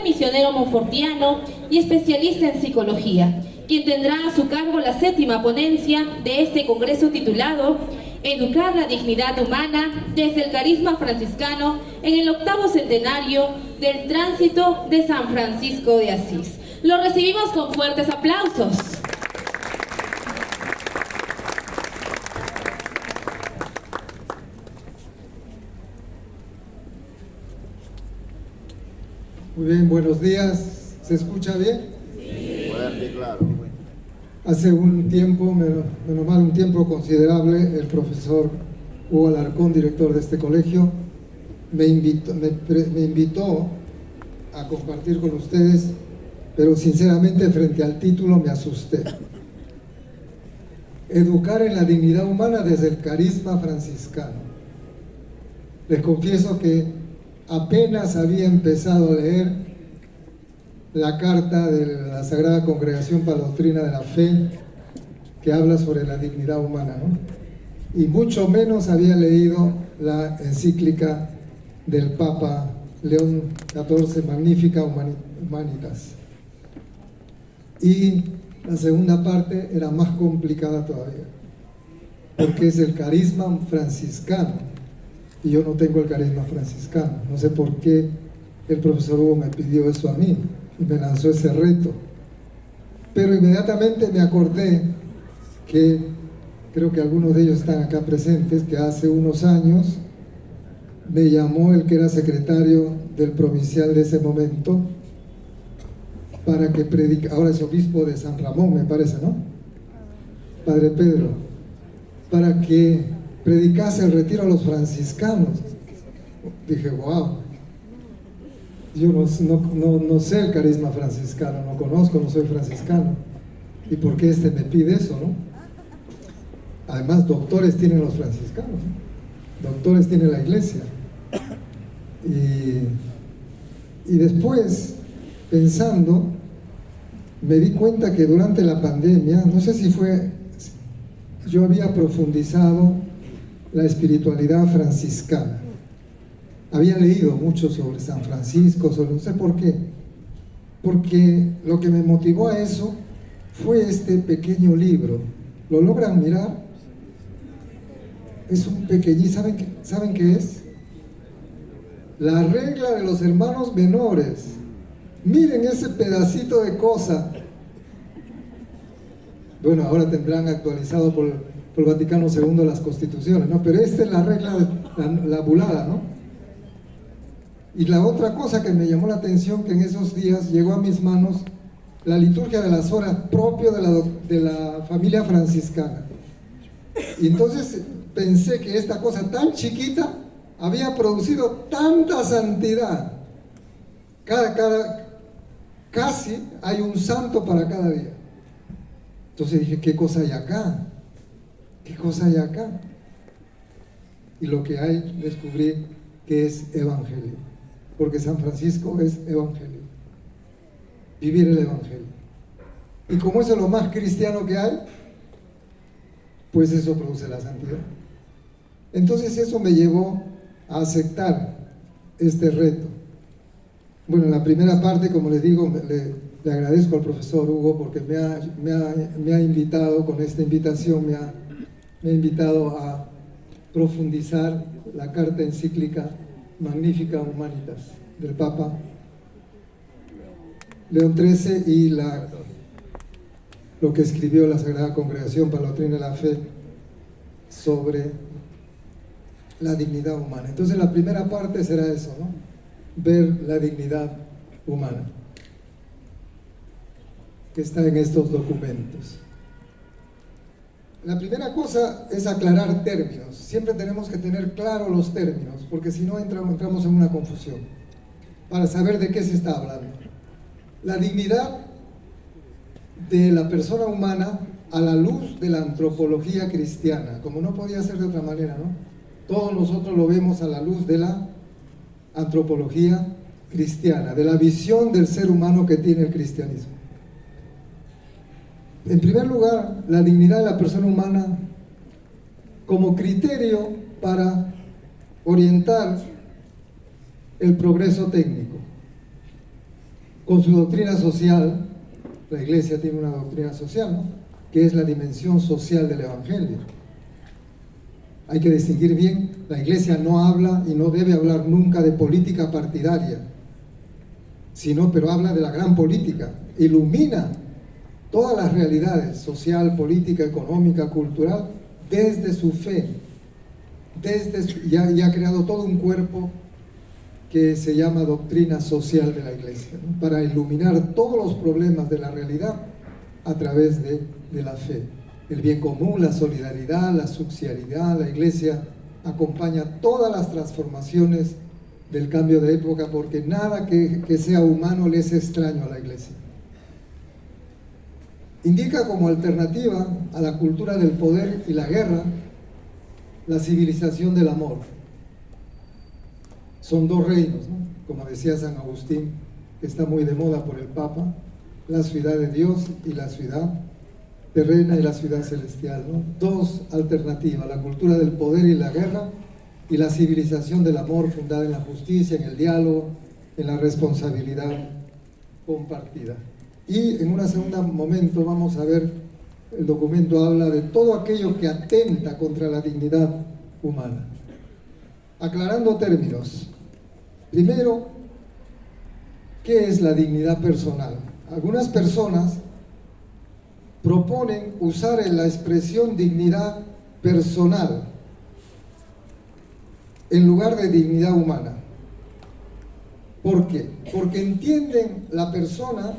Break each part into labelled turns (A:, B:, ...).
A: misionero monfortiano y especialista en psicología, quien tendrá a su cargo la 7ª ponencia de este congreso titulado Educar la dignidad humana desde el carisma franciscano en el 8º centenario del tránsito de San Francisco de Asís. Lo recibimos con fuertes aplausos.
B: Muy bien, buenos días. ¿Se escucha bien?
C: Sí. Fuerte, claro.
B: Hace un tiempo, menos mal un tiempo considerable, el profesor Hugo Alarcón, director de este colegio, me invitó a compartir con ustedes, pero sinceramente frente al título me asusté. Educar en la dignidad humana desde el carisma franciscano. Les confieso que apenas había empezado a leer la carta de la Sagrada Congregación para la Doctrina de la Fe, que habla sobre la dignidad humana, ¿no? Y mucho menos había leído la encíclica del Papa León XIV, Magnificat Humanitas. Y la segunda parte era más complicada todavía, porque es el carisma franciscano, y yo no tengo el carisma franciscano. No sé por qué el profesor Hugo me pidió eso a mí y me lanzó ese reto, pero inmediatamente me acordé que, creo que algunos de ellos están acá presentes, que hace unos años me llamó el que era secretario del provincial de ese momento para que predique, ahora es obispo de San Ramón, me parece, ¿no? Padre Pedro, para que predicase el retiro a los franciscanos. Dije, wow. Yo no sé el carisma franciscano, no conozco, no soy franciscano. ¿Y por qué me pide eso, no? Además, doctores tienen los franciscanos, ¿no? Doctores tiene la iglesia. Y después, pensando, me di cuenta que durante la pandemia, no sé si fue, yo había profundizado la espiritualidad franciscana. Había leído mucho sobre San Francisco, no sé por qué, porque lo que me motivó a eso fue este pequeño libro. ¿Lo logran mirar? Es un pequeñito, ¿saben qué es? La regla de los hermanos menores. Miren ese pedacito de cosa. Bueno, ahora tendrán actualizado por el Vaticano II las constituciones, ¿no? Pero esta es la regla, la bulada, ¿no? Y la otra cosa que me llamó la atención, que en esos días llegó a mis manos la liturgia de las horas propio de la familia franciscana. Y entonces pensé que esta cosa tan chiquita había producido tanta santidad. Casi hay un santo para cada día. Entonces dije, ¿qué cosa hay acá? ¿Qué cosa hay acá? Y lo que hay, descubrí que es evangelio. Porque San Francisco es evangelio. Vivir el evangelio. Y como eso es lo más cristiano que hay, pues eso produce la santidad. Entonces eso me llevó a aceptar este reto. Bueno, en la primera parte, como les digo, le agradezco al profesor Hugo porque me ha invitado, con esta invitación me ha invitado a profundizar la carta encíclica Magnificat Humanitas del Papa León XIII y lo que escribió la Sagrada Congregación para la Doctrina de la Fe sobre la dignidad humana. Entonces la primera parte será eso, ¿no? Ver la dignidad humana que está en estos documentos. La primera cosa es aclarar términos. Siempre tenemos que tener claros los términos, porque si no entramos en una confusión, para saber de qué se está hablando. La dignidad de la persona humana a la luz de la antropología cristiana, como no podía ser de otra manera, ¿no? Todos nosotros lo vemos a la luz de la antropología cristiana, de la visión del ser humano que tiene el cristianismo. En primer lugar, la dignidad de la persona humana como criterio para orientar el progreso técnico. Con su doctrina social, la Iglesia tiene una doctrina social, ¿no?, que es la dimensión social del Evangelio. Hay que distinguir bien, la Iglesia no habla y no debe hablar nunca de política partidaria, pero habla de la gran política, ilumina todas las realidades, social, política, económica, cultural, desde su fe, y ha creado todo un cuerpo que se llama doctrina social de la Iglesia, ¿no?, para iluminar todos los problemas de la realidad a través de la fe. El bien común, la solidaridad, la subsidiariedad. La Iglesia acompaña todas las transformaciones del cambio de época, porque nada que sea humano le es extraño a la Iglesia. Indica como alternativa a la cultura del poder y la guerra la civilización del amor. Son dos reinos, ¿no?, como decía San Agustín, que está muy de moda por el Papa: la ciudad de Dios y la ciudad terrena y la ciudad celestial, ¿no? Dos alternativas: la cultura del poder y la guerra, y la civilización del amor, fundada en la justicia, en el diálogo, en la responsabilidad compartida. Y en un segundo momento vamos a ver, el documento habla de todo aquello que atenta contra la dignidad humana. Aclarando términos. Primero, ¿qué es la dignidad personal? Algunas personas proponen usar la expresión dignidad personal en lugar de dignidad humana. ¿Por qué? Porque entienden la persona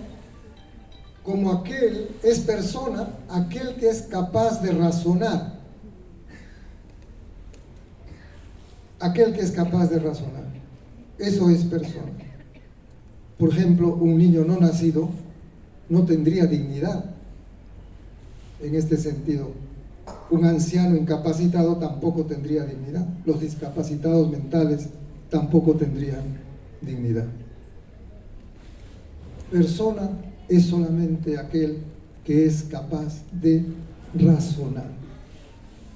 B: como aquel que es capaz de razonar. Aquel que es capaz de razonar. Eso es persona. Por ejemplo, un niño no nacido no tendría dignidad. En este sentido, un anciano incapacitado tampoco tendría dignidad. Los discapacitados mentales tampoco tendrían dignidad. Persona es solamente aquel que es capaz de razonar.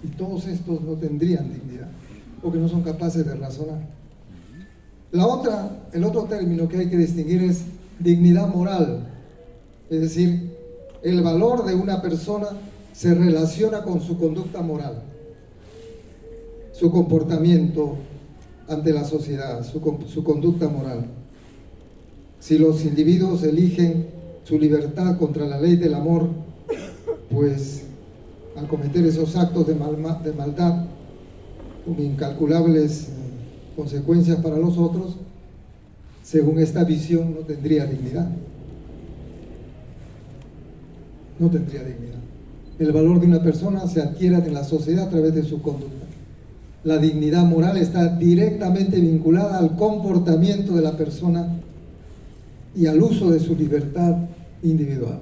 B: Y todos estos no tendrían dignidad, porque no son capaces de razonar. El otro término que hay que distinguir es dignidad moral. Es decir, el valor de una persona se relaciona con su conducta moral, su comportamiento ante la sociedad, su conducta moral. Si los individuos eligen su libertad contra la ley del amor, pues al cometer esos actos de maldad con incalculables consecuencias para los otros, según esta visión no tendría dignidad. No tendría dignidad. El valor de una persona se adquiere en la sociedad a través de su conducta. La dignidad moral está directamente vinculada al comportamiento de la persona y al uso de su libertad individual.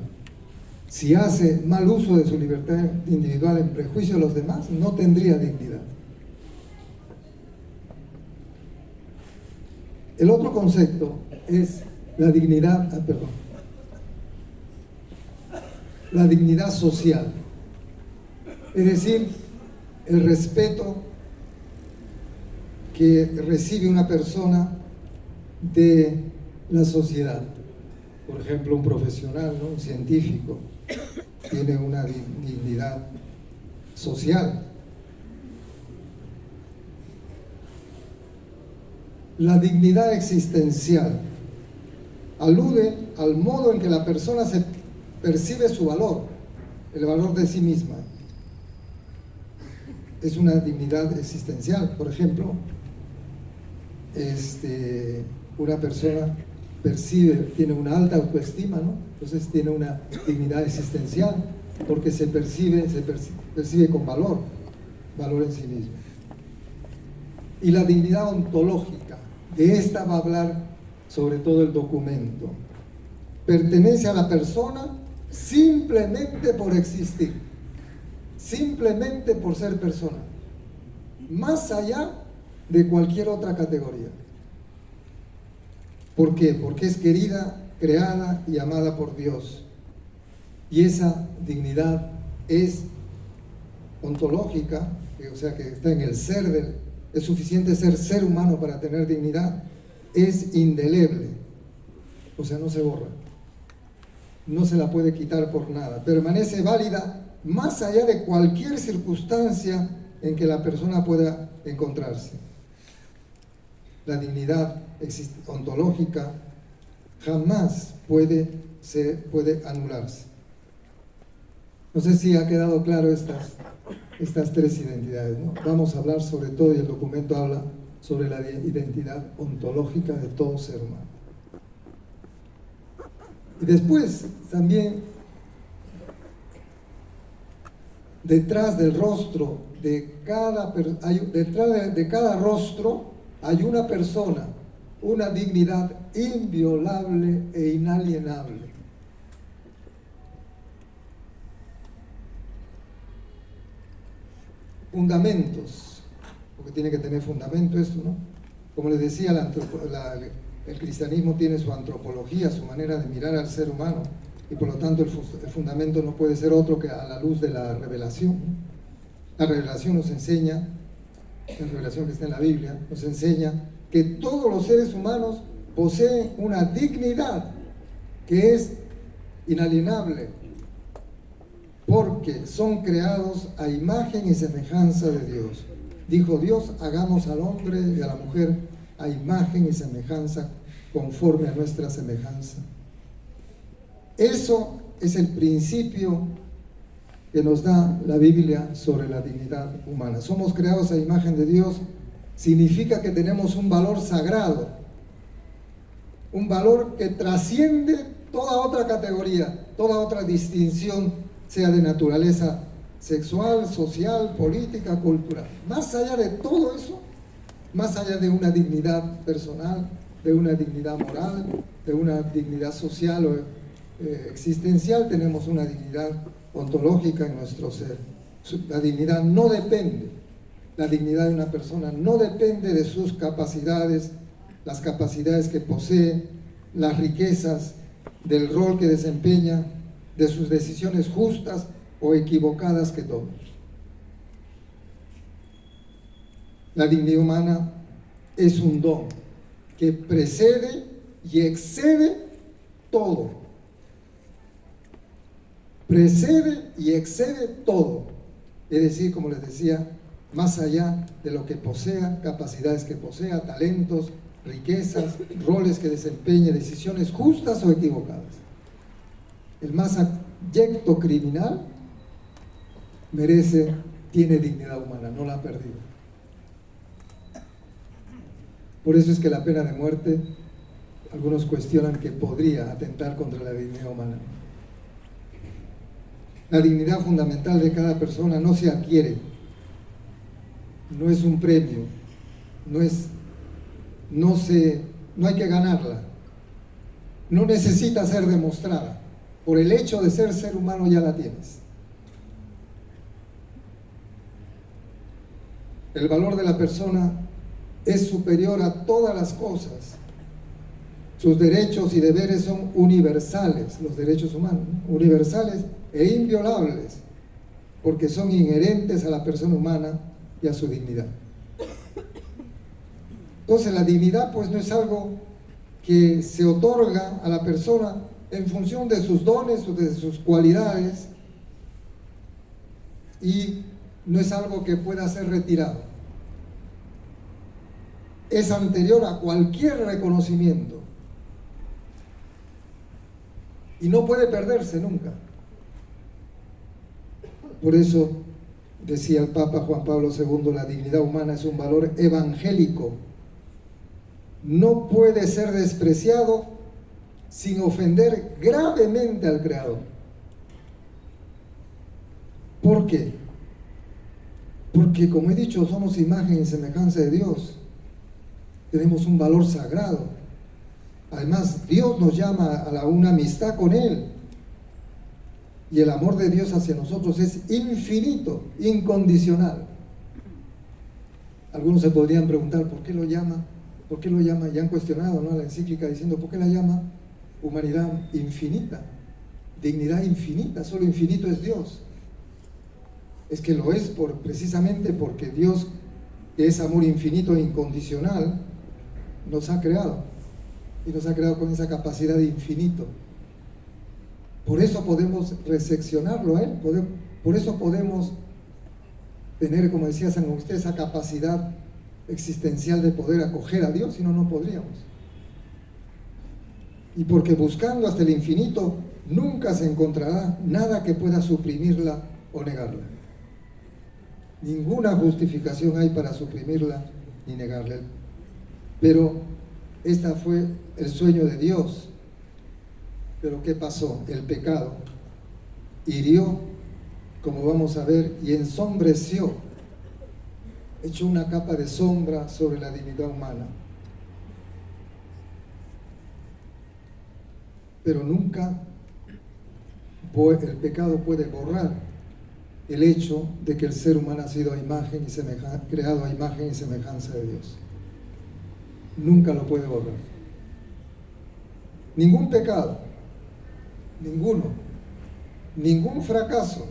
B: Si hace mal uso de su libertad individual en prejuicio de los demás, no tendría dignidad. El otro concepto es la dignidad, la dignidad social, es decir, el respeto que recibe una persona de la sociedad. Por ejemplo, un profesional, ¿no?, un científico, tiene una dignidad social. La dignidad existencial alude al modo en que la persona se percibe su valor, el valor de sí misma. Es una dignidad existencial. Por ejemplo, una persona tiene una alta autoestima, ¿no? Entonces tiene una dignidad existencial porque se percibe con valor en sí mismo. Y la dignidad ontológica, de esta va a hablar sobre todo el documento. Pertenece a la persona simplemente por existir, simplemente por ser persona, más allá de cualquier otra categoría. ¿Por qué? Porque es querida, creada y amada por Dios. Y esa dignidad es ontológica, o sea que está en el ser, es suficiente ser humano para tener dignidad, es indeleble. o sea, no se borra, no se la puede quitar por nada, permanece válida más allá de cualquier circunstancia en que la persona pueda encontrarse. La dignidad ontológica jamás puede anularse. No sé si ha quedado claro estas tres identidades, ¿no? Vamos a hablar sobre todo, y el documento habla sobre la identidad ontológica de todo ser humano. Y después también, detrás del rostro detrás de cada rostro hay una persona, una dignidad inviolable e inalienable. Fundamentos, porque tiene que tener fundamento esto, ¿no? Como les decía, el cristianismo tiene su antropología, su manera de mirar al ser humano, y por lo tanto el fundamento no puede ser otro que a la luz de la revelación. La revelación nos enseña, la revelación que está en la Biblia, nos enseña que todos los seres humanos poseen una dignidad que es inalienable, porque son creados a imagen y semejanza de Dios. Dijo Dios: hagamos al hombre y a la mujer a imagen y semejanza, conforme a nuestra semejanza. Eso es el principio que nos da la Biblia sobre la dignidad humana. Somos creados a imagen de Dios, significa que tenemos un valor sagrado, un valor que trasciende toda otra categoría, toda otra distinción, sea de naturaleza sexual, social, política, cultural. Más allá de todo eso, más allá de una dignidad personal, de una dignidad moral, de una dignidad social o existencial, tenemos una dignidad ontológica en nuestro ser. La dignidad no depende, la dignidad de una persona no depende de sus capacidades, las capacidades que posee, las riquezas, del rol que desempeña, de sus decisiones justas o equivocadas que toma. La dignidad humana es un don que precede y excede todo. Precede y excede todo. Es decir, como les decía, más allá de lo que posea, capacidades que posea, talentos, riquezas, roles que desempeñe, decisiones justas o equivocadas. El más abyecto criminal tiene dignidad humana, no la ha perdido. Por eso es que la pena de muerte, algunos cuestionan que podría atentar contra la dignidad humana. La dignidad fundamental de cada persona no se adquiere, no es un premio, no hay que ganarla, no necesita ser demostrada. Por el hecho de ser humano ya la tienes. El valor de la persona es superior a todas las cosas. Sus derechos y deberes son universales, los derechos humanos, ¿no? Universales e inviolables, porque son inherentes a la persona humana y a su dignidad. Entonces la dignidad pues no es algo que se otorga a la persona en función de sus dones o de sus cualidades, y no es algo que pueda ser retirado. Es anterior a cualquier reconocimiento y no puede perderse nunca. Por eso decía el Papa Juan Pablo II, la dignidad humana es un valor evangélico. No puede ser despreciado sin ofender gravemente al Creador. ¿Por qué? Porque, como he dicho, somos imagen y semejanza de Dios. Tenemos un valor sagrado. Además, Dios nos llama a una amistad con Él. Y el amor de Dios hacia nosotros es infinito, incondicional. Algunos se podrían preguntar, ¿por qué lo llama? ¿Por qué lo llama? Y han cuestionado, ¿no?, la encíclica diciendo, ¿por qué la llama humanidad infinita? Dignidad infinita, solo infinito es Dios. Es que lo es precisamente porque Dios, que es amor infinito e incondicional, nos ha creado. y nos ha creado con esa capacidad de infinito. Por eso podemos reseccionarlo a Él, por eso podemos tener, como decía San Agustín, esa capacidad existencial de poder acoger a Dios, si no, no podríamos. Y porque buscando hasta el infinito, nunca se encontrará nada que pueda suprimirla o negarla. Ninguna justificación hay para suprimirla ni negarla. Pero este fue el sueño de Dios. Pero ¿qué pasó? El pecado hirió, como vamos a ver, y ensombreció, echó una capa de sombra sobre la dignidad humana. Pero nunca el pecado puede borrar el hecho de que el ser humano ha sido creado a imagen y semejanza de Dios. Nunca lo puede borrar. Ningún pecado, ninguno, ningún fracaso,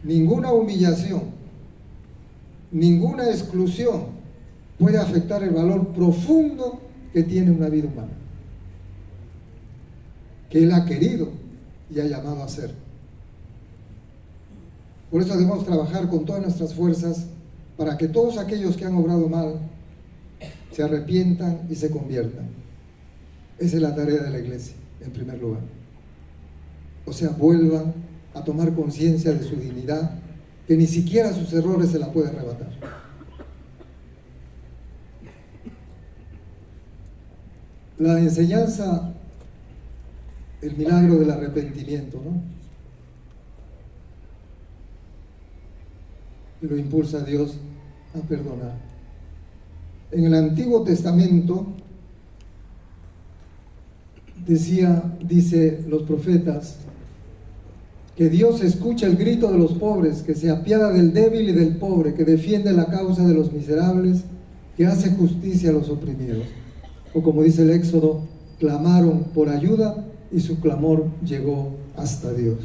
B: ninguna humillación, ninguna exclusión puede afectar el valor profundo que tiene una vida humana, que Él ha querido y ha llamado a ser. Por eso debemos trabajar con todas nuestras fuerzas para que todos aquellos que han obrado mal se arrepientan y se conviertan. Esa es la tarea de la iglesia, en primer lugar. O sea, vuelvan a tomar conciencia de su dignidad, que ni siquiera sus errores se la pueden arrebatar. La enseñanza, el milagro del arrepentimiento, ¿no? Lo impulsa a Dios a perdonar. En el Antiguo Testamento dice los profetas que Dios escucha el grito de los pobres, que se apiada del débil y del pobre, que defiende la causa de los miserables, que hace justicia a los oprimidos. O como dice el Éxodo, clamaron por ayuda y su clamor llegó hasta Dios.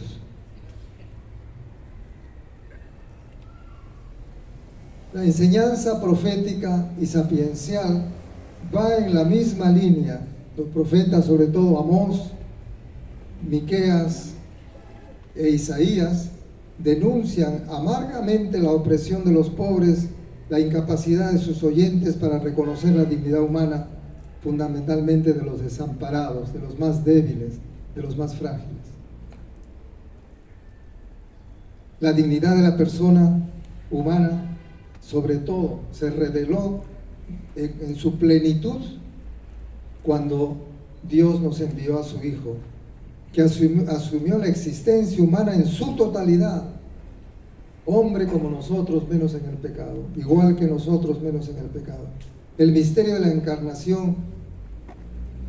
B: La enseñanza profética y sapiencial va en la misma línea. Los profetas, sobre todo Amós, Miqueas e Isaías, denuncian amargamente la opresión de los pobres, la incapacidad de sus oyentes para reconocer la dignidad humana, fundamentalmente de los desamparados, de los más débiles, de los más frágiles. La dignidad de la persona humana, sobre todo, se reveló en su plenitud cuando Dios nos envió a su Hijo, que asumió la existencia humana en su totalidad, hombre como nosotros, menos en el pecado, igual que nosotros, menos en el pecado. El misterio de la encarnación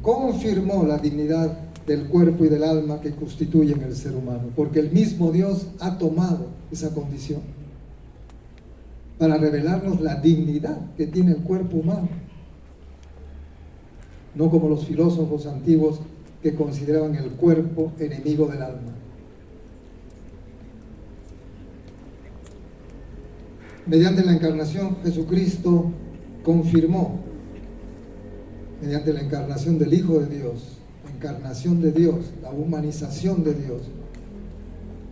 B: confirmó la dignidad del cuerpo y del alma que constituyen el ser humano, porque el mismo Dios ha tomado esa condición para revelarnos la dignidad que tiene el cuerpo humano, no como los filósofos antiguos que consideraban el cuerpo enemigo del alma. Mediante la encarnación, Jesucristo confirmó, mediante la encarnación del Hijo de Dios, la encarnación de Dios, la humanización de Dios,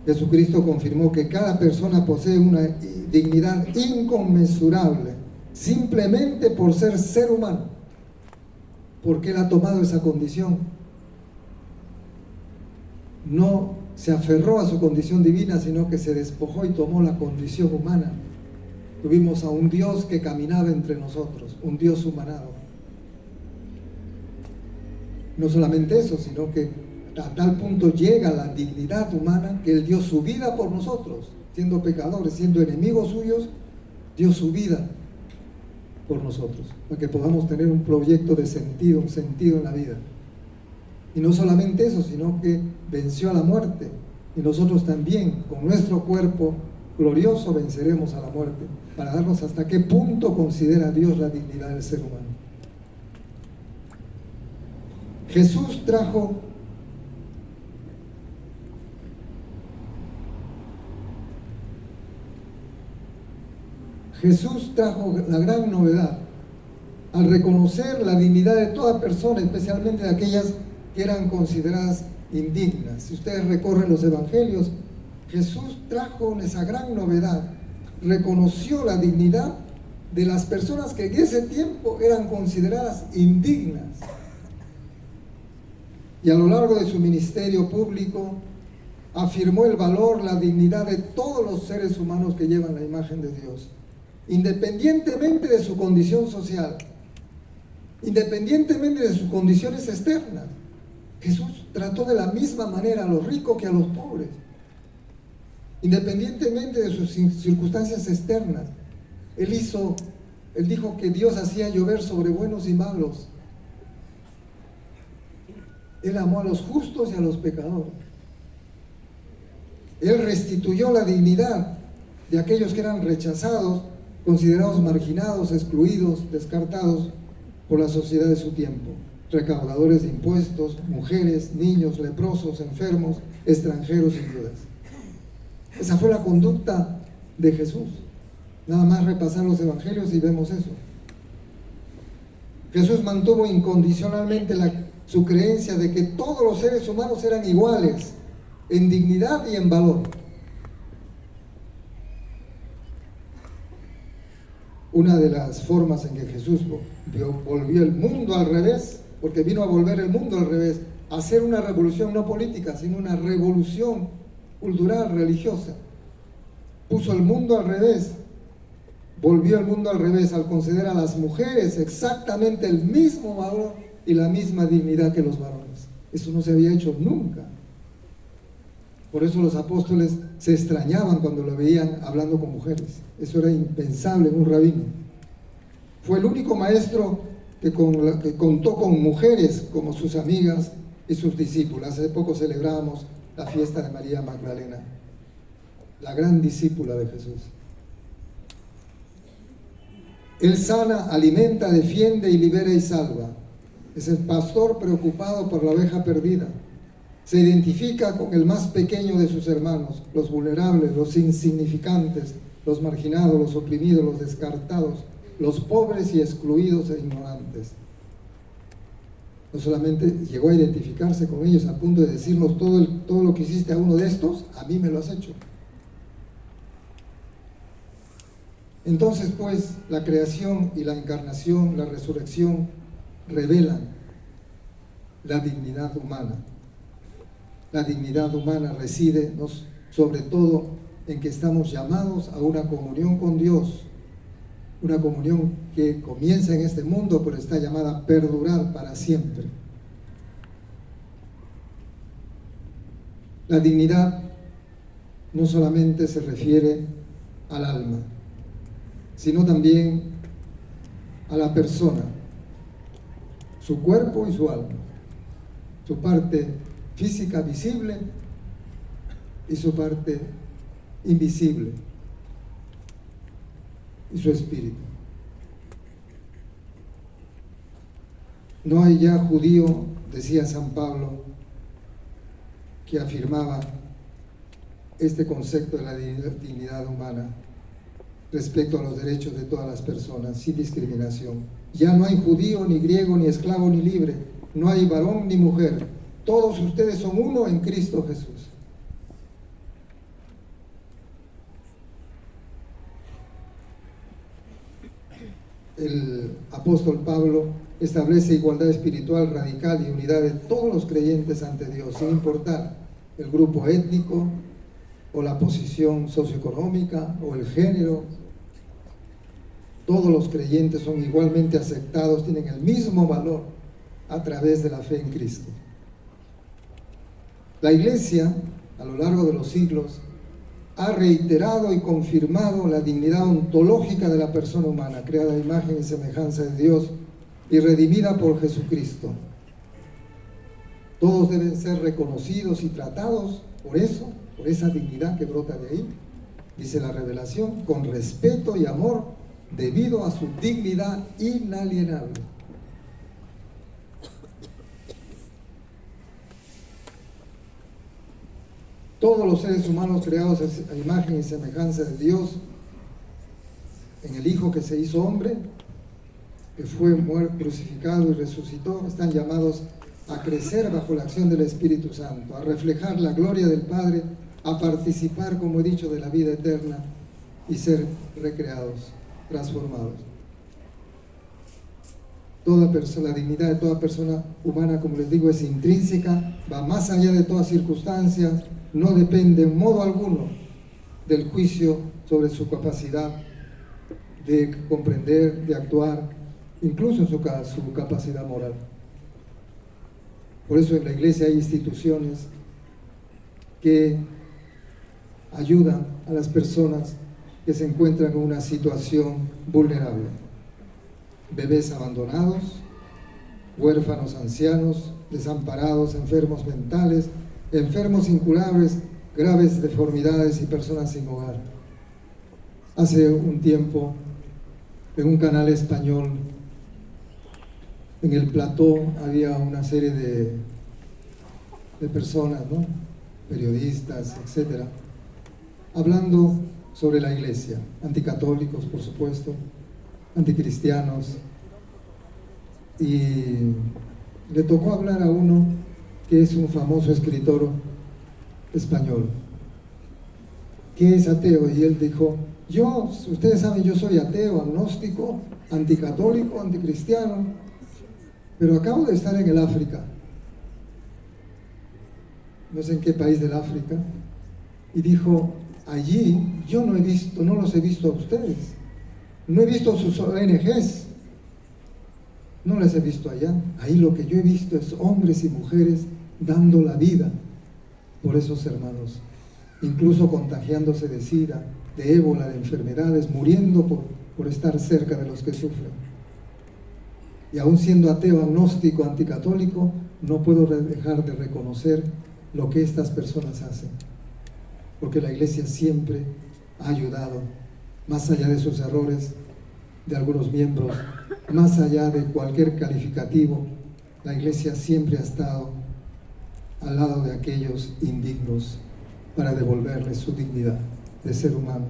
B: Jesucristo confirmó que cada persona posee una dignidad inconmensurable, simplemente por ser humano, porque Él ha tomado esa condición. No se aferró a su condición divina, sino que se despojó y tomó la condición humana. Tuvimos a un Dios que caminaba entre nosotros, un Dios humanado. No solamente eso, sino que a tal punto llega la dignidad humana que Él dio su vida por nosotros, siendo pecadores, siendo enemigos suyos, dio su vida por nosotros, para que podamos tener un proyecto de sentido, un sentido en la vida. Y no solamente eso, sino que venció a la muerte, y nosotros también, con nuestro cuerpo glorioso, venceremos a la muerte, para darnos hasta qué punto considera Dios la dignidad del ser humano. Jesús trajo la gran novedad al reconocer la dignidad de toda persona, especialmente de aquellas que eran consideradas indignas. Si ustedes recorren los evangelios, Jesús trajo esa gran novedad, reconoció la dignidad de las personas que en ese tiempo eran consideradas indignas. Y a lo largo de su ministerio público, afirmó el valor, la dignidad de todos los seres humanos que llevan la imagen de Dios, independientemente de su condición social, independientemente de sus condiciones externas. Jesús trató de la misma manera a los ricos que a los pobres, independientemente de sus circunstancias externas. Él dijo que Dios hacía llover sobre buenos y malos. Él amó a los justos y a los pecadores. Él restituyó la dignidad de aquellos que eran rechazados, considerados marginados, excluidos, descartados por la sociedad de su tiempo. Recaudadores de impuestos, mujeres, niños, leprosos, enfermos, extranjeros y viudas. Esa fue la conducta de Jesús. Nada más repasar los evangelios y vemos eso. Jesús mantuvo incondicionalmente su creencia de que todos los seres humanos eran iguales en dignidad y en valor. Una de las formas en que Jesús volvió el mundo al revés, porque vino a volver el mundo al revés, a hacer una revolución no política, sino una revolución cultural, religiosa. Puso el mundo al revés, volvió el mundo al revés al conceder a las mujeres exactamente el mismo valor y la misma dignidad que los varones. Eso no se había hecho nunca. Por eso los apóstoles se extrañaban cuando lo veían hablando con mujeres. Eso era impensable en un rabino. Fue el único maestro que contó con mujeres como sus amigas y sus discípulas. Hace poco celebrábamos la fiesta de María Magdalena, la gran discípula de Jesús. Él sana, alimenta, defiende y libera y salva. Es el pastor preocupado por la oveja perdida. Se identifica con el más pequeño de sus hermanos, los vulnerables, los insignificantes, los marginados, los oprimidos, los descartados, los pobres y excluidos e ignorantes. No solamente llegó a identificarse con ellos al punto de decirnos todo lo que hiciste a uno de estos, a mí me lo has hecho. Entonces, pues, la creación y la encarnación, la resurrección, revelan la dignidad humana. La dignidad humana reside sobre todo en que estamos llamados a una comunión con Dios, una comunión que comienza en este mundo, pero está llamada a perdurar para siempre. La dignidad no solamente se refiere al alma, sino también a la persona, su cuerpo y su alma, su parte física visible y su parte invisible y su espíritu. No hay ya judío, decía San Pablo, que afirmaba este concepto de la dignidad humana respecto a los derechos de todas las personas, sin discriminación. Ya no hay judío, ni griego, ni esclavo, ni libre, no hay varón ni mujer, todos ustedes son uno en Cristo Jesús. El apóstol Pablo establece igualdad espiritual radical y unidad de todos los creyentes ante Dios, sin importar el grupo étnico o la posición socioeconómica o el género. Todos los creyentes son igualmente aceptados, tienen el mismo valor a través de la fe en Cristo. La Iglesia, a lo largo de los siglos, ha reiterado y confirmado la dignidad ontológica de la persona humana, creada a imagen y semejanza de Dios y redimida por Jesucristo. Todos deben ser reconocidos y tratados por eso, por esa dignidad que brota de ahí, dice la revelación, con respeto y amor debido a su dignidad inalienable. Todos los seres humanos creados a imagen y semejanza de Dios, en el Hijo que se hizo hombre, que fue muerto, crucificado y resucitó, están llamados a crecer bajo la acción del Espíritu Santo, a reflejar la gloria del Padre, a participar, como he dicho, de la vida eterna y ser recreados, transformados. Toda persona, la dignidad de toda persona humana, como les digo, es intrínseca, va más allá de todas circunstancias, no depende en modo alguno del juicio sobre su capacidad de comprender, de actuar, incluso su capacidad moral. Por eso en la iglesia hay instituciones que ayudan a las personas que se encuentran en una situación vulnerable. Bebés abandonados, huérfanos ancianos, desamparados, enfermos mentales, enfermos incurables, graves deformidades y personas sin hogar. Hace un tiempo, en un canal español, en el plató había una serie de personas, ¿no?, periodistas, etcétera, hablando sobre la iglesia, anticatólicos, por supuesto, anticristianos, y le tocó hablar a uno que es un famoso escritor español, que es ateo, y él dijo: ustedes saben, yo soy ateo, agnóstico, anticatólico, anticristiano, pero acabo de estar en el África, no sé en qué país del África, y dijo: allí yo no los he visto a ustedes, no he visto sus ONGs, no les he visto allá. Ahí lo que yo he visto es hombres y mujeres dando la vida por esos hermanos, incluso contagiándose de SIDA, de ébola, de enfermedades, muriendo por estar cerca de los que sufren. Y aún siendo ateo, agnóstico, anticatólico, no puedo dejar de reconocer lo que estas personas hacen, porque la iglesia siempre ha ayudado, más allá de sus errores de algunos miembros, más allá de cualquier calificativo, la iglesia siempre ha estado al lado de aquellos indignos para devolverles su dignidad de ser humano.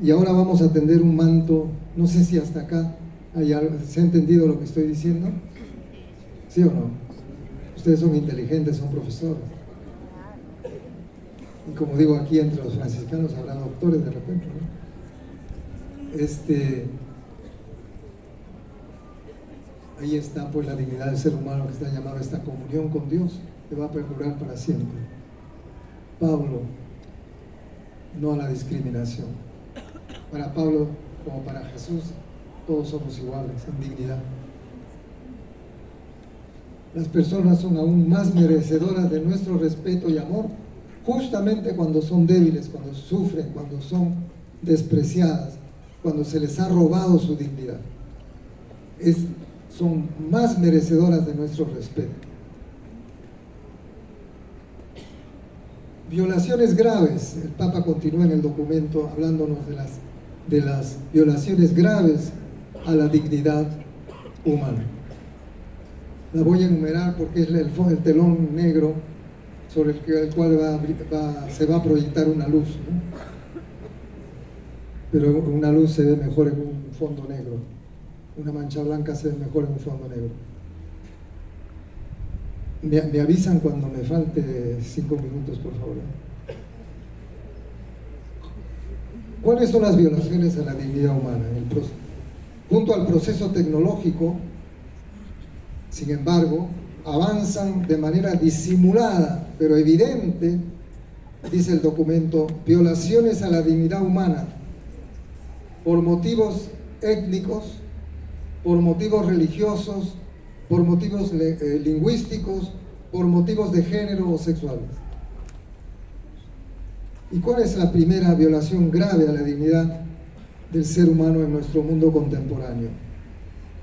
B: Y ahora vamos a tender un manto, no sé si hasta acá ¿se ha entendido lo que estoy diciendo? ¿Sí o no? Ustedes son inteligentes, son profesores. Y como digo, aquí entre los franciscanos habrá doctores de repente, ¿no? Ahí está pues la dignidad del ser humano, que está llamado a esta comunión con Dios, que va a perdurar para siempre. Pablo, no a la discriminación. Para Pablo, como para Jesús, todos somos iguales en dignidad. Las personas son aún más merecedoras de nuestro respeto y amor justamente cuando son débiles, cuando sufren, cuando son despreciadas, cuando se les ha robado su dignidad. Son más merecedoras de nuestro respeto. Violaciones graves. El Papa continúa en el documento hablándonos de las violaciones graves a la dignidad humana. La voy a enumerar porque es el telón negro sobre el cual se va a proyectar una luz, ¿no? Pero una luz se ve mejor en un fondo negro, una mancha blanca se ve mejor en un fondo negro. Me avisan cuando me falte 5 minutos, por favor. ¿Cuáles son las violaciones a la dignidad humana? Junto al proceso tecnológico, sin embargo, avanzan de manera disimulada, pero evidente, dice el documento, violaciones a la dignidad humana por motivos étnicos, por motivos religiosos, por motivos lingüísticos, por motivos de género o sexuales. ¿Y cuál es la primera violación grave a la dignidad del ser humano en nuestro mundo contemporáneo?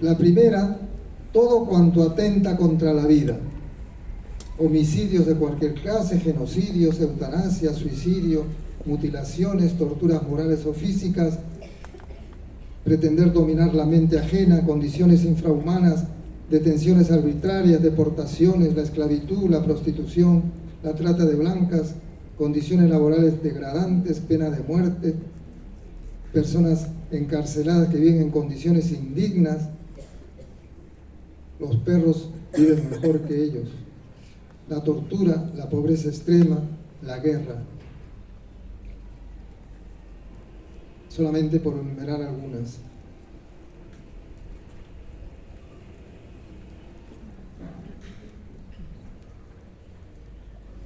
B: La primera, todo cuanto atenta contra la vida. Homicidios de cualquier clase, genocidios, eutanasia, suicidio, mutilaciones, torturas morales o físicas, pretender dominar la mente ajena, condiciones infrahumanas, detenciones arbitrarias, deportaciones, la esclavitud, la prostitución, la trata de blancas, condiciones laborales degradantes, pena de muerte, personas encarceladas que viven en condiciones indignas. Los perros viven mejor que ellos. La tortura, la pobreza extrema, la guerra. Solamente por enumerar algunas.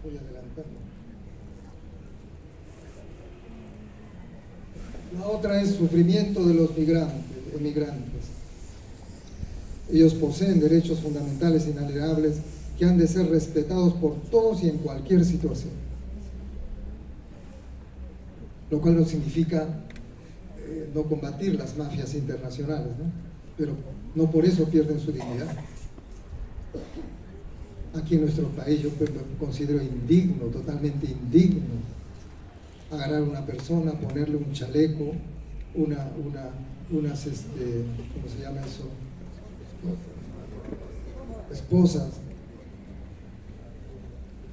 B: Voy adelantando. La otra es sufrimiento de los emigrantes. Ellos poseen derechos fundamentales inalienables que han de ser respetados por todos y en cualquier situación. Lo cual no significa no combatir las mafias internacionales, ¿no? Pero no por eso pierden su dignidad. Aquí en nuestro país yo lo considero indigno, totalmente indigno, agarrar a una persona, ponerle un chaleco, unas, ¿cómo se llama eso? Esposas.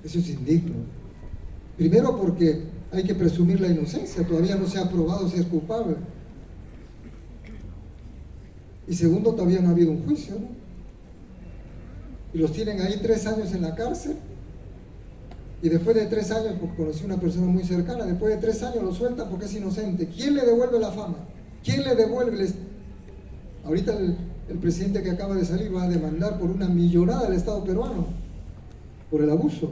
B: Eso es indigno. Primero porque hay que presumir la inocencia, todavía no se ha probado si es culpable. Y segundo, todavía no ha habido un juicio, ¿no? Y los tienen ahí 3 años en la cárcel. Y después de 3 años, porque conocí una persona muy cercana, después de 3 años lo sueltan porque es inocente. ¿Quién le devuelve la fama? ¿Quién le devuelve? Ahorita el presidente que acaba de salir va a demandar por una millonada al Estado peruano, por el abuso.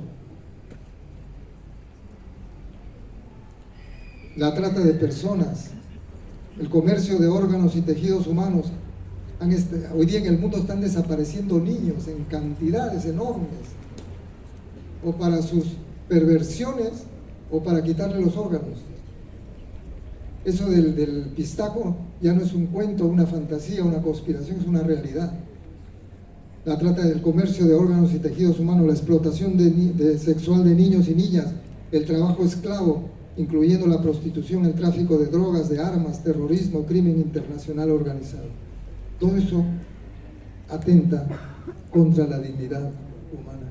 B: La trata de personas, el comercio de órganos y tejidos humanos. Hoy día en el mundo están desapareciendo niños en cantidades enormes, o para sus perversiones o para quitarle los órganos. Eso del pistaco ya no es un cuento, una fantasía, una conspiración, es una realidad. La trata del comercio de órganos y tejidos humanos, la explotación sexual de niños y niñas, el trabajo esclavo, incluyendo la prostitución, el tráfico de drogas, de armas, terrorismo, crimen internacional organizado. Todo eso atenta contra la dignidad humana.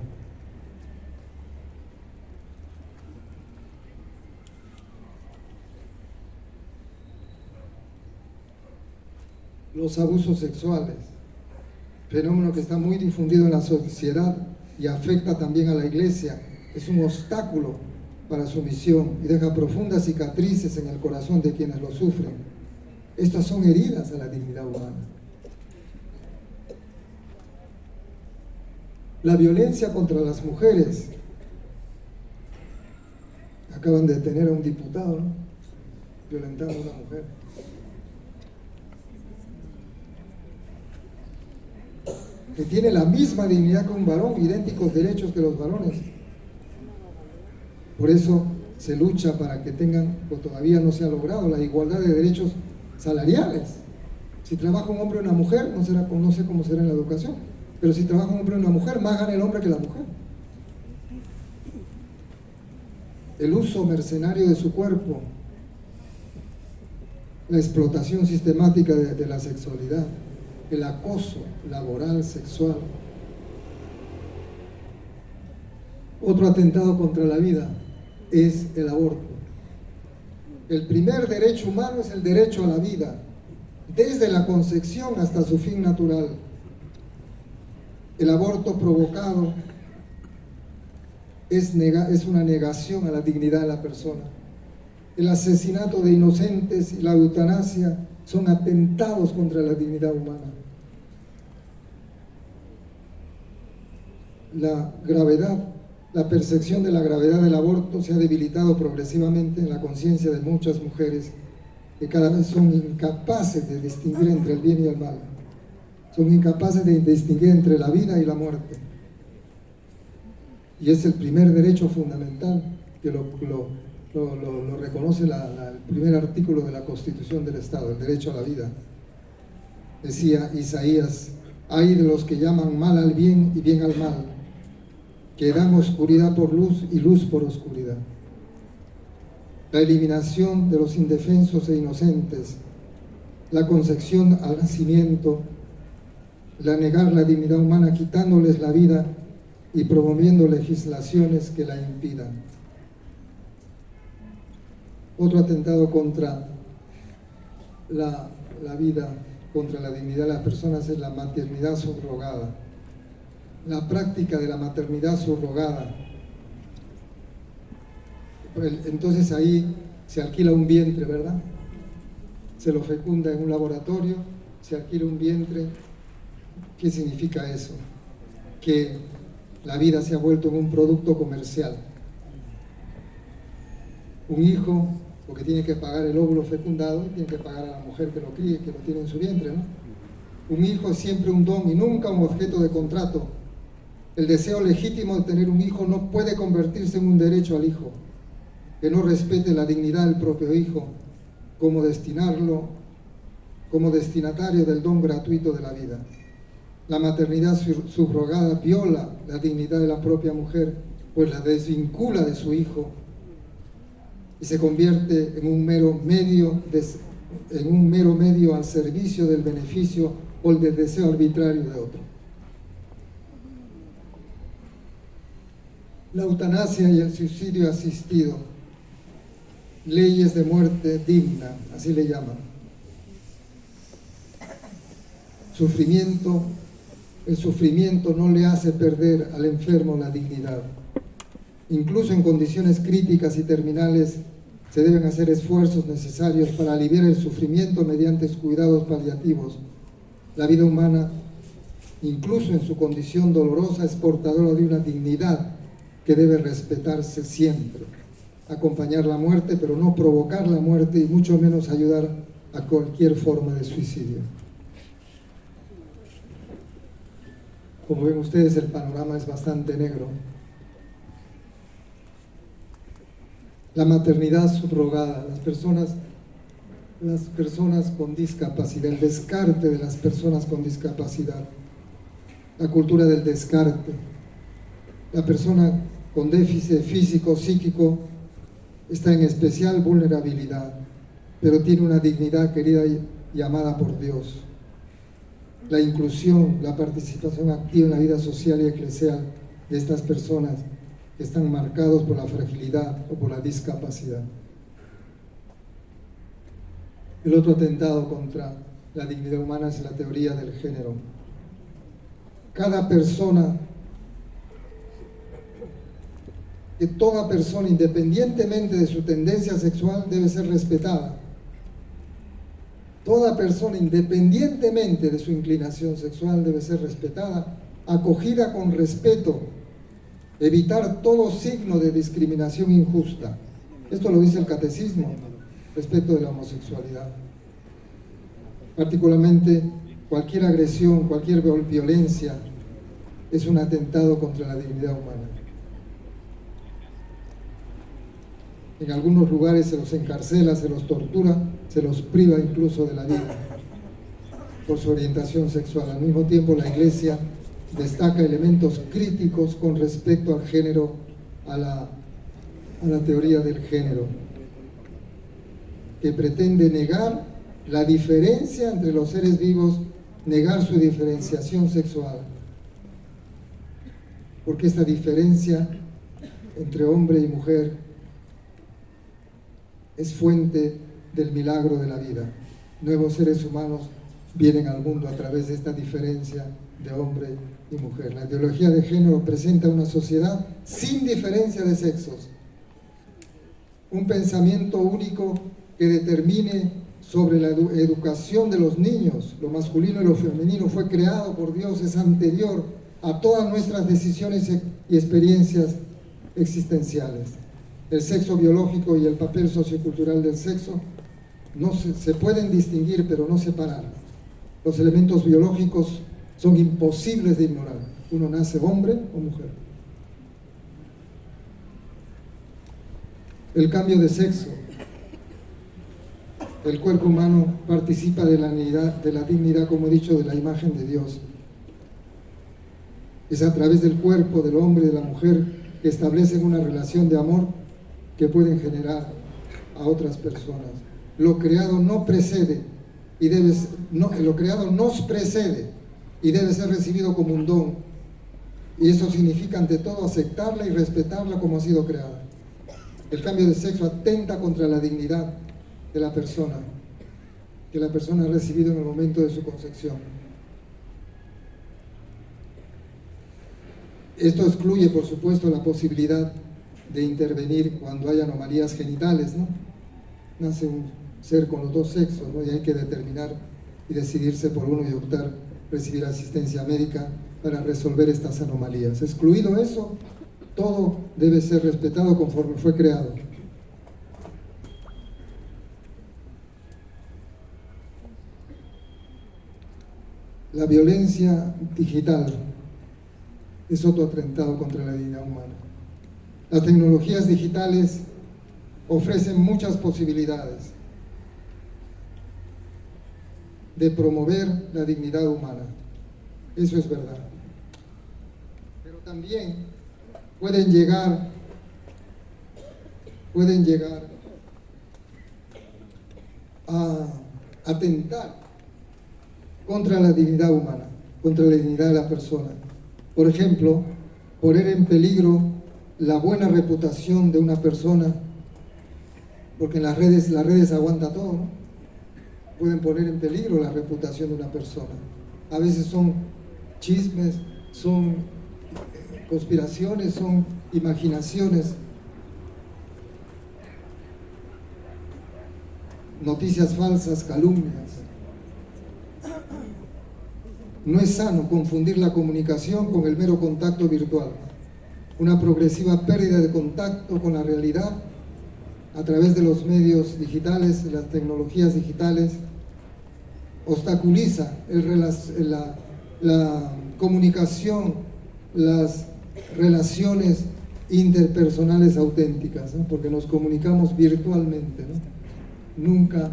B: Los abusos sexuales, fenómeno que está muy difundido en la sociedad y afecta también a la iglesia, es un obstáculo para su misión y deja profundas cicatrices en el corazón de quienes lo sufren. Estas son heridas a la dignidad humana. La violencia contra las mujeres. Acaban de detener a un diputado, ¿no? Violentando a una mujer. Que tiene la misma dignidad que un varón, idénticos derechos que los varones. Por eso se lucha para que tengan, o todavía no se ha logrado, la igualdad de derechos salariales. Si trabaja un hombre y una mujer, no sé cómo será en la educación, pero si trabaja un hombre y una mujer, más gana el hombre que la mujer. El uso mercenario de su cuerpo, la explotación sistemática de la sexualidad, el acoso laboral, sexual. Otro atentado contra la vida es el aborto. El primer derecho humano es el derecho a la vida, desde la concepción hasta su fin natural. El aborto provocado es una negación a la dignidad de la persona. El asesinato de inocentes y la eutanasia son atentados contra la dignidad humana. La percepción de la gravedad del aborto se ha debilitado progresivamente en la conciencia de muchas mujeres que cada vez son incapaces de distinguir entre el bien y el mal. Son incapaces de distinguir entre la vida y la muerte. Y es el primer derecho fundamental que lo reconoce el primer artículo de la Constitución del Estado, el derecho a la vida. Decía Isaías: hay de los que llaman mal al bien y bien al mal, que dan oscuridad por luz y luz por oscuridad. La eliminación de los indefensos e inocentes, la concepción al nacimiento, la negar la dignidad humana quitándoles la vida y promoviendo legislaciones que la impidan. Otro atentado contra la vida contra la dignidad de las personas es la maternidad subrogada. La práctica de la maternidad subrogada. Entonces ahí se alquila un vientre, ¿verdad? Se lo fecunda en un laboratorio, se alquila un vientre. ¿Qué significa eso? Que la vida se ha vuelto en un producto comercial. Un hijo, porque tiene que pagar el óvulo fecundado, tiene que pagar a la mujer que lo críe, que lo tiene en su vientre, ¿no? Un hijo es siempre un don y nunca un objeto de contrato. El deseo legítimo de tener un hijo no puede convertirse en un derecho al hijo, que no respete la dignidad del propio hijo, como destinarlo, como destinatario del don gratuito de la vida. La maternidad subrogada viola la dignidad de la propia mujer, pues la desvincula de su hijo y se convierte en un mero medio al servicio del beneficio o el del deseo arbitrario de otro. La eutanasia y el suicidio asistido, leyes de muerte digna, así le llaman. El sufrimiento no le hace perder al enfermo la dignidad. Incluso en condiciones críticas y terminales se deben hacer esfuerzos necesarios para aliviar el sufrimiento mediante cuidados paliativos. La vida humana, incluso en su condición dolorosa, es portadora de una dignidad que debe respetarse siempre. Acompañar la muerte, pero no provocar la muerte y mucho menos ayudar a cualquier forma de suicidio. Como ven ustedes, el panorama es bastante negro. La maternidad subrogada, las personas con discapacidad, el descarte de las personas con discapacidad, la cultura del descarte. La persona con déficit físico, psíquico, está en especial vulnerabilidad, pero tiene una dignidad querida y amada por Dios. La inclusión, la participación activa en la vida social y eclesial de estas personas que están marcados por la fragilidad o por la discapacidad. El otro atentado contra la dignidad humana es la teoría del género. Cada persona, que toda persona, independientemente de su tendencia sexual, debe ser respetada. Toda persona, independientemente de su inclinación sexual, debe ser respetada, acogida con respeto, evitar todo signo de discriminación injusta. Esto lo dice el Catecismo respecto de la homosexualidad. Particularmente, cualquier agresión, cualquier violencia es un atentado contra la dignidad humana. En algunos lugares se los encarcela, se los tortura, se los priva incluso de la vida por su orientación sexual. Al mismo tiempo, la Iglesia destaca elementos críticos con respecto al género, a la teoría del género, que pretende negar la diferencia entre los seres vivos, negar su diferenciación sexual, porque esta diferencia entre hombre y mujer es fuente del milagro de la vida. Nuevos seres humanos vienen al mundo a través de esta diferencia de hombre y mujer. La ideología de género presenta una sociedad sin diferencia de sexos, un pensamiento único que determine sobre la educación de los niños. Lo masculino y lo femenino fue creado por Dios, es anterior a todas nuestras decisiones y experiencias existenciales. El sexo biológico y el papel sociocultural del sexo no se pueden distinguir, pero no separar. Los elementos biológicos son imposibles de ignorar. Uno nace hombre o mujer. El cambio de sexo. El cuerpo humano participa de la dignidad, como he dicho, de la imagen de Dios. Es a través del cuerpo del hombre y de la mujer que establecen una relación de amor que pueden generar a otras personas. Lo creado no precede y lo creado nos precede y debe ser recibido como un don. Y eso significa ante todo aceptarla y respetarla como ha sido creada. El cambio de sexo atenta contra la dignidad de la persona. que la persona ha recibido en el momento de su concepción. Esto excluye, por supuesto, la posibilidad de intervenir cuando hay anomalías genitales, ¿no? Nace un ser con los dos sexos, ¿no? Y hay que determinar y decidirse por uno y optar recibir asistencia médica para resolver estas anomalías. Excluido eso, todo debe ser respetado conforme fue creado. La violencia digital es otro atentado contra la dignidad humana. Las tecnologías digitales ofrecen muchas posibilidades de promover la dignidad humana. Eso es verdad. Pero también pueden llegar a atentar contra la dignidad humana, contra la dignidad de la persona. Por ejemplo, poner en peligro la buena reputación de una persona, porque en las redes aguanta todo, ¿no? Pueden poner en peligro la reputación de una persona. A veces son chismes, son conspiraciones, son imaginaciones, noticias falsas, calumnias. No es sano confundir la comunicación con el mero contacto virtual. Una progresiva pérdida de contacto con la realidad a través de los medios digitales, de las tecnologías digitales, obstaculiza la comunicación, las relaciones interpersonales auténticas, ¿no? Porque nos comunicamos virtualmente, ¿no? Nunca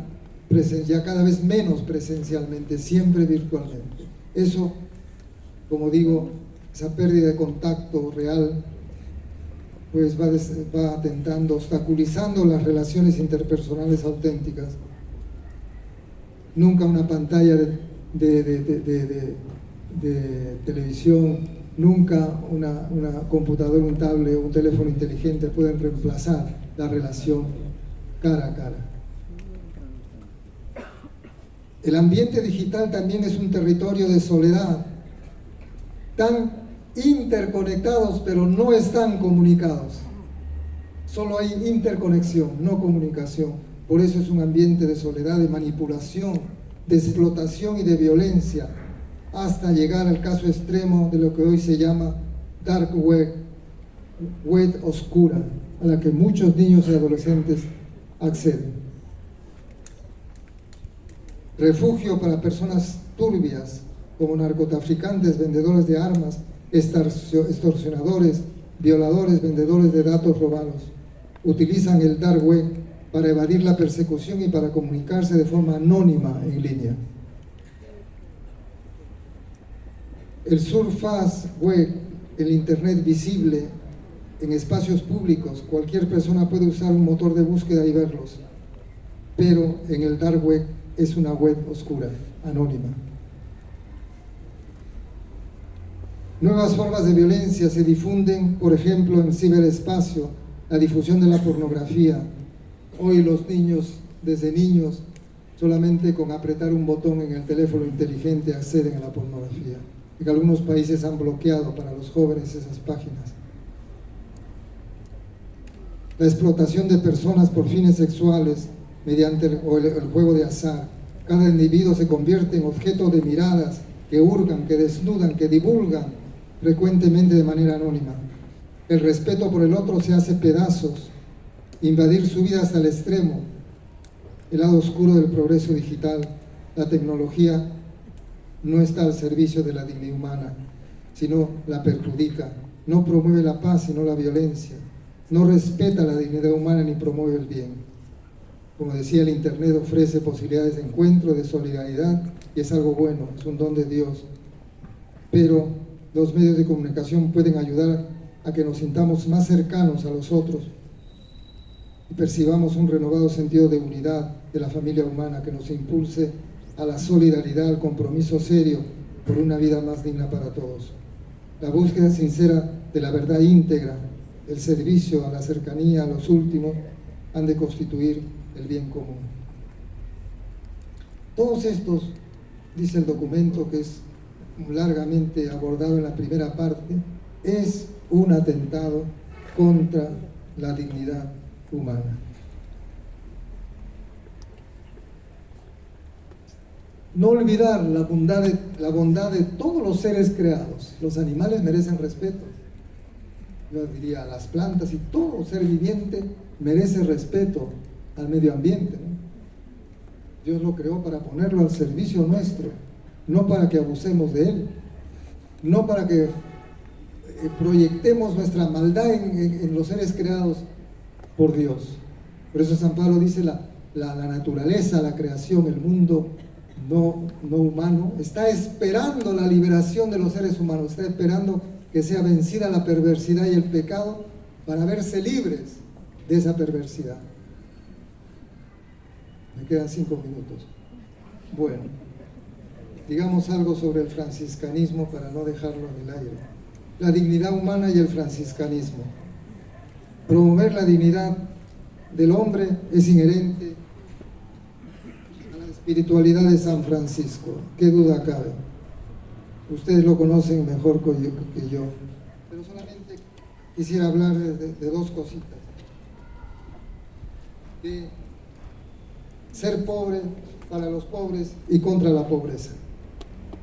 B: ya cada vez menos presencialmente, siempre virtualmente. Eso, como digo, esa pérdida de contacto real, pues va atentando, obstaculizando las relaciones interpersonales auténticas. Nunca una pantalla de televisión, nunca una computadora, un tablet o un teléfono inteligente pueden reemplazar la relación cara a cara. El ambiente digital también es un territorio de soledad. Están interconectados, pero no están comunicados. Solo hay interconexión, no comunicación. Por eso es un ambiente de soledad, de manipulación, de explotación y de violencia, hasta llegar al caso extremo de lo que hoy se llama dark web, web oscura, a la que muchos niños y adolescentes acceden. Refugio para personas turbias como narcotraficantes, vendedores de armas, extorsionadores, violadores, vendedores de datos robados. Utilizan el dark web para evadir la persecución y para comunicarse de forma anónima en línea. El surface web, el internet visible en espacios públicos, cualquier persona puede usar un motor de búsqueda y verlos, pero en el dark web es una web oscura, anónima. Nuevas formas de violencia se difunden, por ejemplo, en ciberespacio, la difusión de la pornografía. Hoy los niños, desde niños, solamente con apretar un botón en el teléfono inteligente acceden a la pornografía. En algunos países han bloqueado para los jóvenes esas páginas. La explotación de personas por fines sexuales mediante el juego de azar. Cada individuo se convierte en objeto de miradas que hurgan, que desnudan, que divulgan frecuentemente de manera anónima. El respeto por el otro se hace pedazos, invadir su vida hasta el extremo. El lado oscuro del progreso digital, la tecnología no está al servicio de la dignidad humana, sino la perjudica. No promueve la paz, sino la violencia. No respeta la dignidad humana ni promueve el bien. Como decía, el Internet ofrece posibilidades de encuentro, de solidaridad, y es algo bueno, es un don de Dios. Pero los medios de comunicación pueden ayudar a que nos sintamos más cercanos a los otros y percibamos un renovado sentido de unidad de la familia humana que nos impulse a la solidaridad, al compromiso serio por una vida más digna para todos. La búsqueda sincera de la verdad íntegra, el servicio a la cercanía, a los últimos, han de constituir el bien común. Todos estos, dice el documento que es largamente abordado en la primera parte, es un atentado contra la dignidad humana. No olvidar la bondad de todos los seres creados. Los animales merecen respeto. Yo diría, las plantas y todo ser viviente merece respeto al medio ambiente, ¿no? Dios lo creó para ponerlo al servicio nuestro, no para que abusemos de él, no para que proyectemos nuestra maldad en los seres creados por Dios. Por eso San Pablo dice la naturaleza, la creación, el mundo no humano, está esperando la liberación de los seres humanos, está esperando que sea vencida la perversidad y el pecado para verse libres de esa perversidad. Me quedan 5 minutos. Bueno, digamos algo sobre el franciscanismo para no dejarlo en el aire. La dignidad humana y el franciscanismo. Promover la dignidad del hombre es inherente a la espiritualidad de San Francisco. ¿Qué duda cabe? Ustedes lo conocen mejor que yo. Pero solamente quisiera hablar de 2 cositas. De ser pobre para los pobres y contra la pobreza.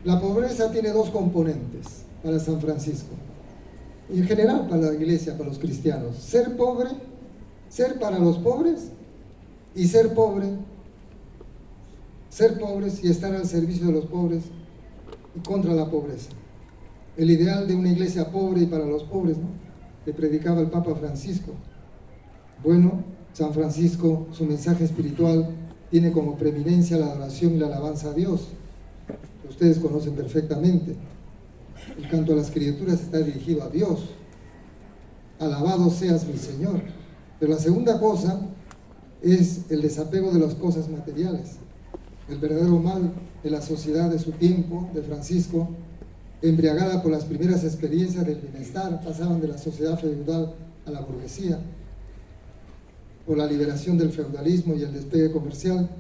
B: La pobreza tiene 2 componentes para San Francisco y en general para la iglesia, para los cristianos: ser pobre, ser para los pobres, y ser pobres y estar al servicio de los pobres y contra la pobreza. El ideal de una iglesia pobre y para los pobres, ¿no?, que predicaba el Papa Francisco. Bueno, San Francisco, su mensaje espiritual tiene como preeminencia la adoración y la alabanza a Dios, que ustedes conocen perfectamente. El canto a las criaturas está dirigido a Dios. Alabado seas mi Señor. Pero la segunda cosa es el desapego de las cosas materiales. El verdadero mal de la sociedad de su tiempo, de Francisco, embriagada por las primeras experiencias del bienestar, pasaban de la sociedad feudal a la burguesía, por la liberación del feudalismo y el despegue comercial.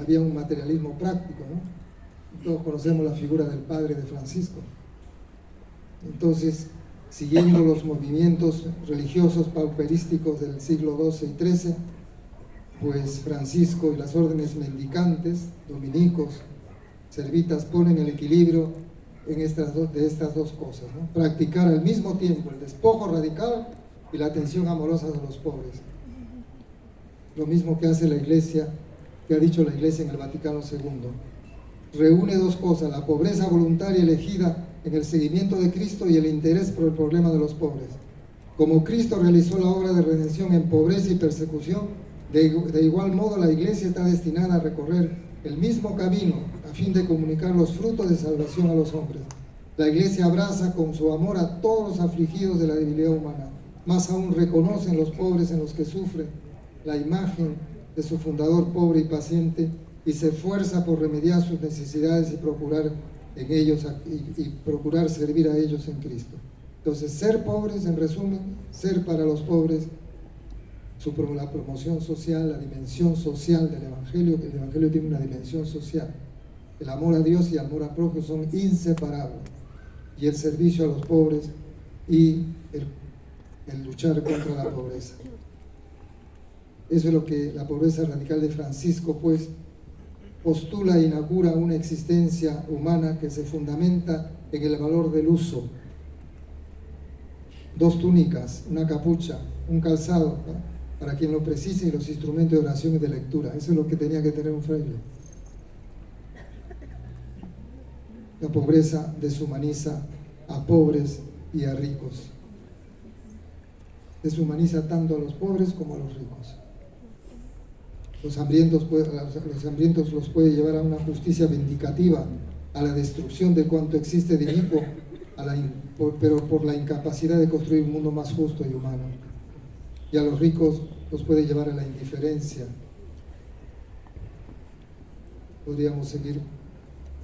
B: Había un materialismo práctico, ¿no? Todos conocemos la figura del padre de Francisco. Entonces, siguiendo los movimientos religiosos pauperísticos del siglo XII y XIII, pues Francisco y las órdenes mendicantes, dominicos, servitas, ponen el equilibrio de estas 2 cosas, ¿no? Practicar al mismo tiempo el despojo radical y la atención amorosa de los pobres. Lo mismo que hace la Iglesia, que ha dicho la Iglesia en el Vaticano II. Reúne 2 cosas: la pobreza voluntaria elegida en el seguimiento de Cristo y el interés por el problema de los pobres. Como Cristo realizó la obra de redención en pobreza y persecución, de igual modo la Iglesia está destinada a recorrer el mismo camino a fin de comunicar los frutos de salvación a los hombres. La Iglesia abraza con su amor a todos los afligidos de la debilidad humana. Más aún reconoce en los pobres en los que sufren la imagen de su fundador pobre y paciente, y se esfuerza por remediar sus necesidades y procurar servir a ellos en Cristo. Entonces, ser pobres, en resumen, ser para los pobres, la promoción social, la dimensión social del Evangelio. El Evangelio tiene una dimensión social. El amor a Dios y el amor a prójimo son inseparables, y el servicio a los pobres y el luchar contra la pobreza. Eso es lo que la pobreza radical de Francisco, pues, postula e inaugura una existencia humana que se fundamenta en el valor del uso. 2 túnicas, una capucha, un calzado, ¿no?, para quien lo precise, y los instrumentos de oración y de lectura. Eso es lo que tenía que tener un fraile. La pobreza deshumaniza a pobres y a ricos. Deshumaniza tanto a los pobres como a los ricos. Los hambrientos los puede llevar a una justicia vindicativa, a la destrucción de cuanto existe de inicuo, pero por la incapacidad de construir un mundo más justo y humano. Y a los ricos los puede llevar a la indiferencia. Podríamos seguir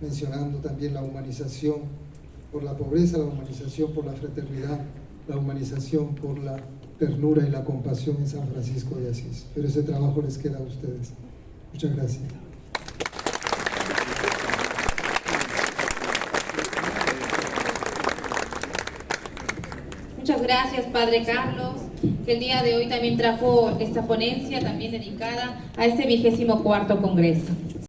B: mencionando también la humanización por la pobreza, la humanización por la fraternidad, la humanización por la ternura y la compasión en San Francisco de Asís. Pero ese trabajo les queda a ustedes. Muchas gracias.
A: Muchas gracias, Padre Carlos, que el día de hoy también trajo esta ponencia también dedicada a este 24º Congreso.